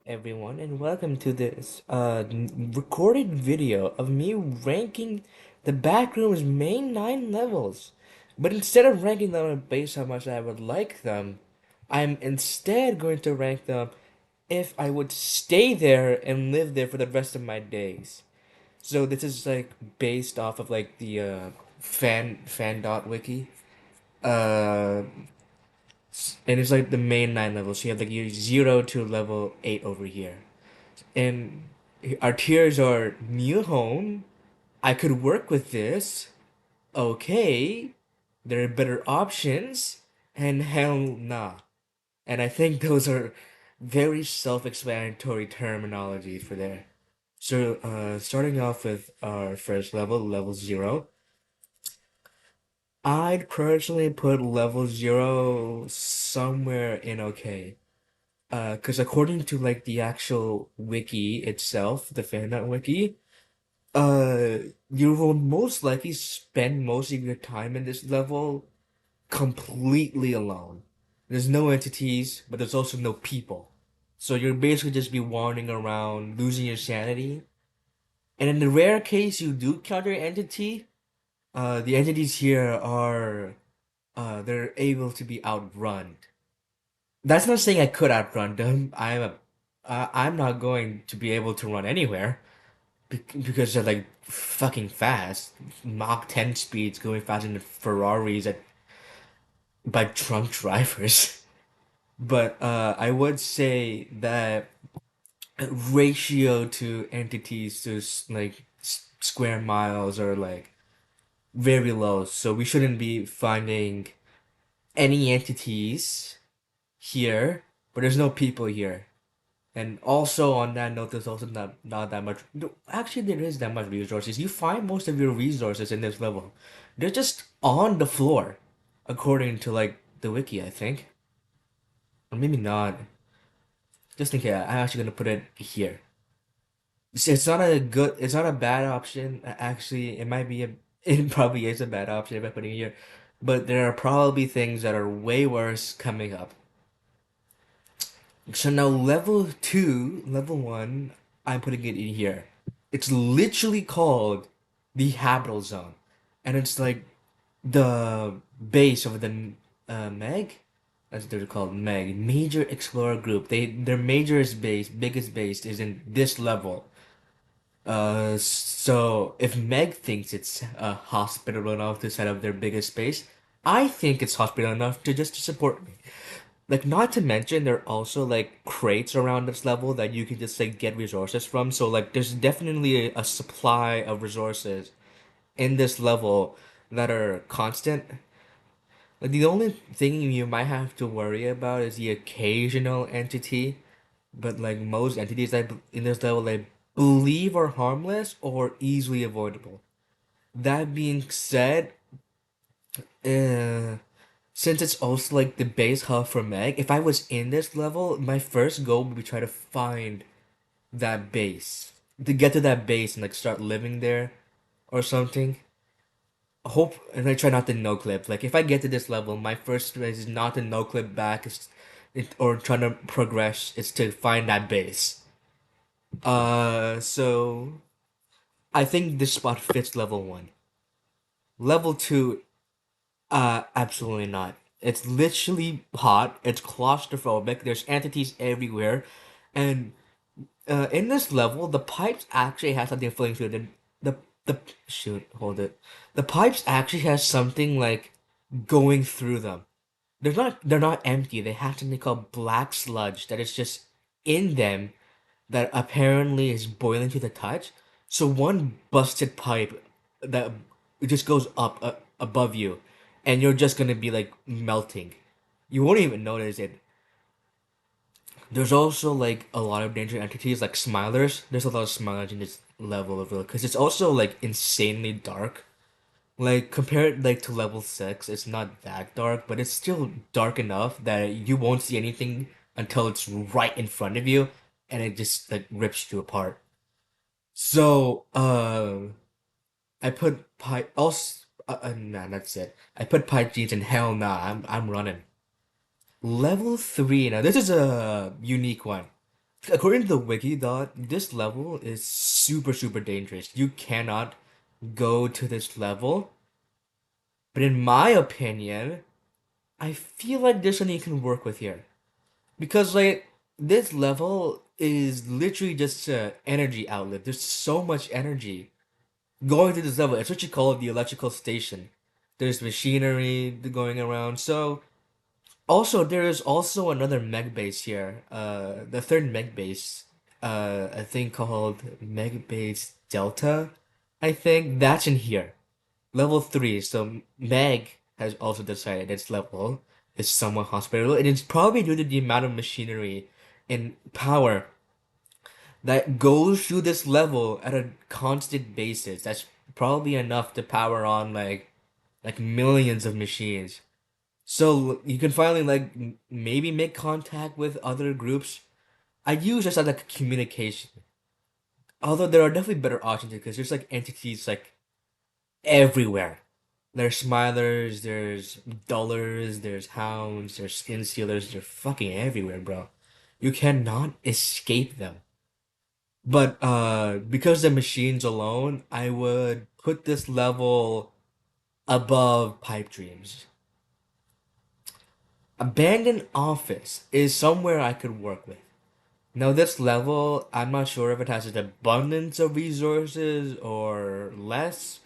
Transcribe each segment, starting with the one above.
everyone, and welcome to this recorded video of me ranking the Backrooms main 9 levels. But instead of ranking them based on how much I would like them, I'm instead going to rank them if I would stay there and live there for the rest of my days. So this is like based off of like the fan dot wiki. Uh, and it's like the main 9 levels. So you have like your 0 to level 8 over here. And our tiers are new home. I could work with this. Okay. There are better options. And hell nah. And I think those are very self-explanatory terminology for there. So, starting off with our first level, level 0. I'd personally put level 0 somewhere in okay. Because according to like the actual wiki itself, the fandom wiki, uh, you will most likely spend most of your time in this level completely alone. There's no entities, but there's also no people. So you'll basically just be wandering around, losing your sanity. And in the rare case you do encounter an entity, the entities here are, they're able to be outrun. That's not saying I could outrun them. I'm not going to be able to run anywhere because they're like fucking fast. Mach 10 speeds going faster than Ferraris by drunk drivers. But I would say that ratio to entities to like square miles are like very low. So we shouldn't be finding any entities here, but there's no people here. And also on that note, there's also not that much. No, actually, there is that much resources. You find most of your resources in this level. They're just on the floor, according to like the wiki, I think, or maybe not. Just in case, I'm actually gonna put it here. It's not a good. It's not a bad option. Actually, it might be a. It probably is a bad option if I put it here, but there are probably things that are way worse coming up. So now level 2, level 1, I'm putting it in here. It's literally called the Habitable Zone. And it's like the base of the Meg? That's what they're called, Meg. Major Explorer Group. Their biggest base is in this level. So if Meg thinks it's hospitable enough to set up their biggest base, I think it's hospitable enough to just to support me. Like, not to mention, there are also like crates around this level that you can just like get resources from. So like, there's definitely a supply of resources in this level that are constant. Like, the only thing you might have to worry about is the occasional entity, but like most entities in this level, I believe are harmless or easily avoidable. That being said, uh, since it's also like the base hub for Meg, if I was in this level, my first goal would be try to find that base. To get to that base and like start living there or something. Hope and I try not to no clip. Like if I get to this level, my first is not to no clip back or trying to progress, it's to find that base. So I think this spot fits level 1. Level 2, absolutely not. It's literally hot. It's claustrophobic. There's entities everywhere, and in this level, the pipes actually has something flowing through them. The shoot, hold it. The pipes actually has something like going through them. They're not empty. They have something called black sludge that is just in them that apparently is boiling to the touch. So one busted pipe that it just goes up above you, and you're just gonna be like melting. You won't even notice it. There's also like a lot of danger entities like smilers. There's a lot of smilers in this level of because it's also like insanely dark. Like compared like to level 6, it's not that dark, but it's still dark enough that you won't see anything until it's right in front of you, and it just like rips you apart. So, I put pipe. Also, nah, that's it. I put pipe jeans, and hell nah, I'm running. Level 3. Now this is a unique one. According to the wiki, dot, this level is super super dangerous. You cannot go to this level. But in my opinion, I feel like there's something you can work with here. Because like this level is literally just an energy outlet. There's so much energy going to this level. It's what you call the electrical station. There's machinery going around. So also there is also another meg base here. The third meg base. A thing called meg base Delta. I think that's in here. Level 3. So Meg has also decided its level is somewhat hospitable, and it's probably due to the amount of machinery and power that goes through this level at a constant basis. That's probably enough to power on like millions of machines. So you can finally like maybe make contact with other groups. I use this as like communication. Although there are definitely better options because there's like entities like everywhere. There's smilers, there's dullers, there's hounds, there's skin sealers, they're fucking everywhere, bro. You cannot escape them. But because the machines alone, I would put this level above pipe dreams. Abandoned office is somewhere I could work with. Now this level, I'm not sure if it has an abundance of resources or less,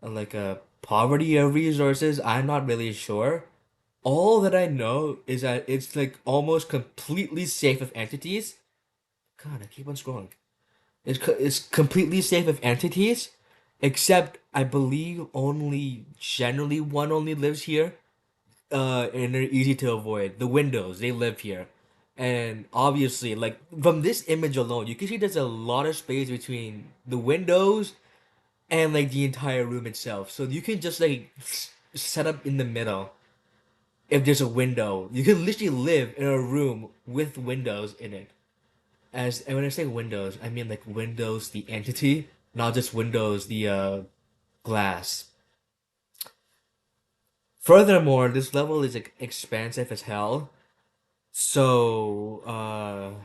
like a poverty of resources. I'm not really sure. All that I know is that it's like almost completely safe of entities. God, I keep on scrolling. It's completely safe of entities, except I believe only generally one only lives here. And they're easy to avoid. The windows, they live here. And obviously, like from this image alone, you can see there's a lot of space between the windows and like the entire room itself. So you can just like set up in the middle if there's a window. You can literally live in a room with windows in it. And when I say windows, I mean like Windows the entity, not just Windows the glass. Furthermore, this level is like, expansive as hell. So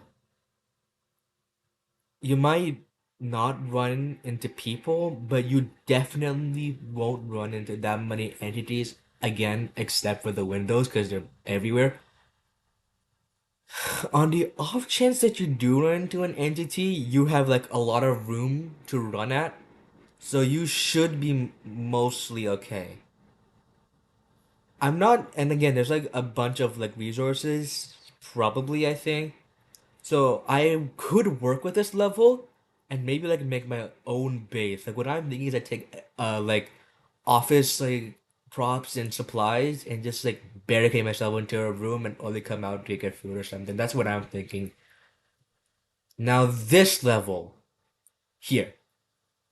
you might not run into people, but you definitely won't run into that many entities again, except for the windows because they're everywhere. On the off chance that you do run into an entity, you have like a lot of room to run at, so you should be mostly okay. I'm not, and again, there's like a bunch of like resources, probably, I think. So I could work with this level and maybe like make my own base. Like what I'm thinking is I take like office like props and supplies and just like barricade myself into a room and only come out to get food or something. That's what I'm thinking. Now this level here.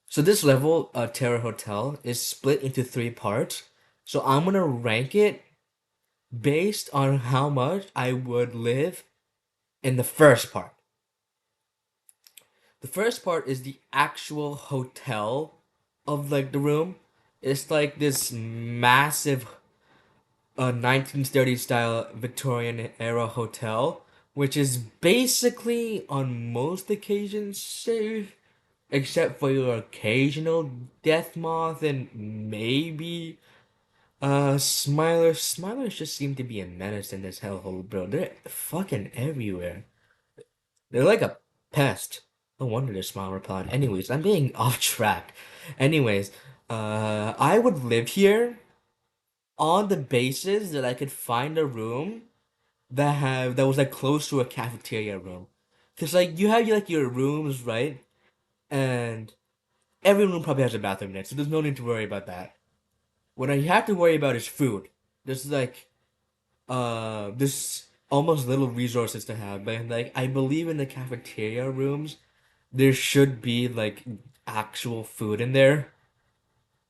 So this level, Terra Hotel, is split into three parts. So I'm gonna rank it based on how much I would live in the first part. The first part is the actual hotel of like the room. It's like this massive 1930s style Victorian era hotel, which is basically on most occasions safe, except for your occasional death moth and maybe Smilers just seem to be a menace in this hellhole, bro. They're fucking everywhere. They're like a pest. No wonder they're Smiler repellent. Anyways, I'm being off track. Anyways, I would live here on the basis that I could find a room that was like close to a cafeteria room. Cause like you have like your rooms, right? And every room probably has a bathroom in it, so there's no need to worry about that. What I have to worry about is food. There's like this almost little resources to have, but like I believe in the cafeteria rooms there should be like actual food in there.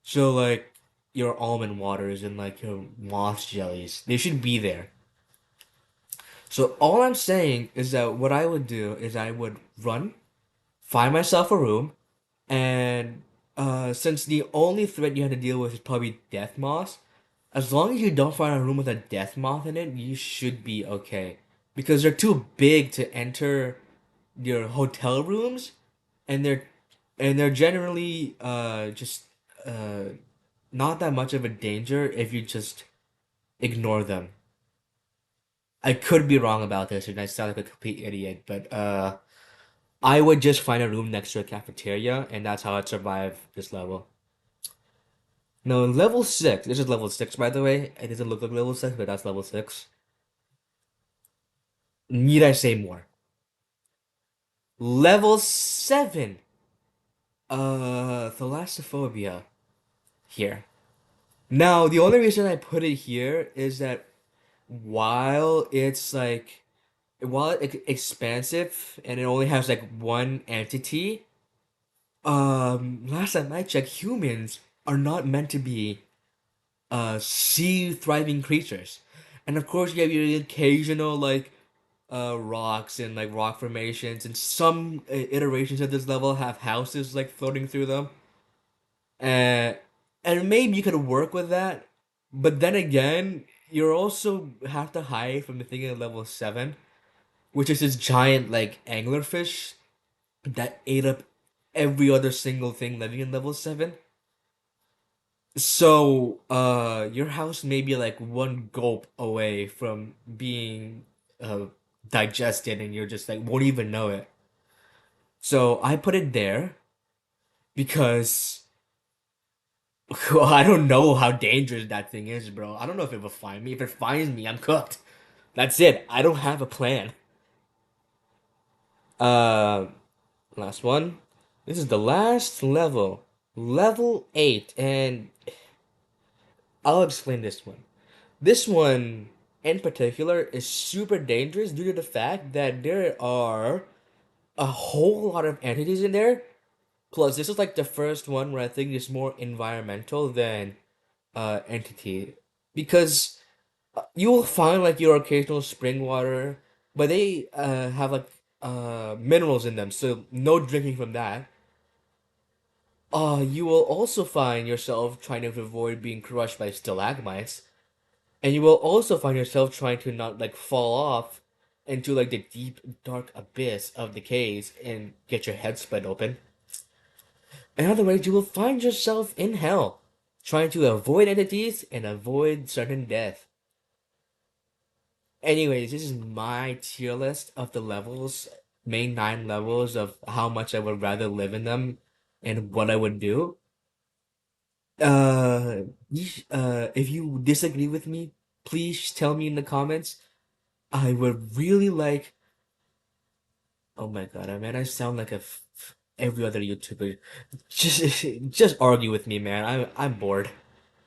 So like your almond waters and like your moss jellies, they should be there. So all I'm saying is that what I would do is I would run, find myself a room, and since the only threat you have to deal with is probably death moths, as long as you don't find a room with a death moth in it, you should be okay. Because they're too big to enter your hotel rooms, and they're generally just uh not that much of a danger if you just ignore them. I could be wrong about this, and I sound like a complete idiot, but I would just find a room next to a cafeteria, and that's how I'd survive this level. No, level six. This is level six, by the way. It doesn't look like level six, but that's level six. Need I say more? Level seven. Thalassophobia here. Now, the only reason I put it here is that while it's like while it's expansive and it only has like one entity, last time I checked, humans are not meant to be sea thriving creatures. And of course, you have your occasional like rocks and like rock formations, and some iterations of this level have houses like floating through them. Uh, and maybe you could work with that, but then again, you also have to hide from the thing at level 7, which is this giant like anglerfish that ate up every other single thing living in level 7. So, your house may be like one gulp away from being uh digested, and you're just like won't even know it. So I put it there because well, I don't know how dangerous that thing is, bro. I don't know if it will find me. If it finds me, I'm cooked. That's it. I don't have a plan. Uh, Last one. This is the last level. Level 8, and I'll explain this one. This one in particular is super dangerous due to the fact that there are a whole lot of entities in there. Plus, this is like the first one where I think it's more environmental than entity, because you will find like your occasional spring water, but they have like minerals in them, so no drinking from that. You will also find yourself trying to avoid being crushed by stalagmites, and you will also find yourself trying to not like fall off into like the deep dark abyss of the caves and get your head split open. In other words, you will find yourself in hell, trying to avoid entities and avoid certain death. Anyways, this is my tier list of the levels, main 9 levels of how much I would rather live in them and what I would do. If you disagree with me, please tell me in the comments. I would really like. Oh my God, I man, I sound like every other YouTuber. Just, just argue with me, man. I'm bored.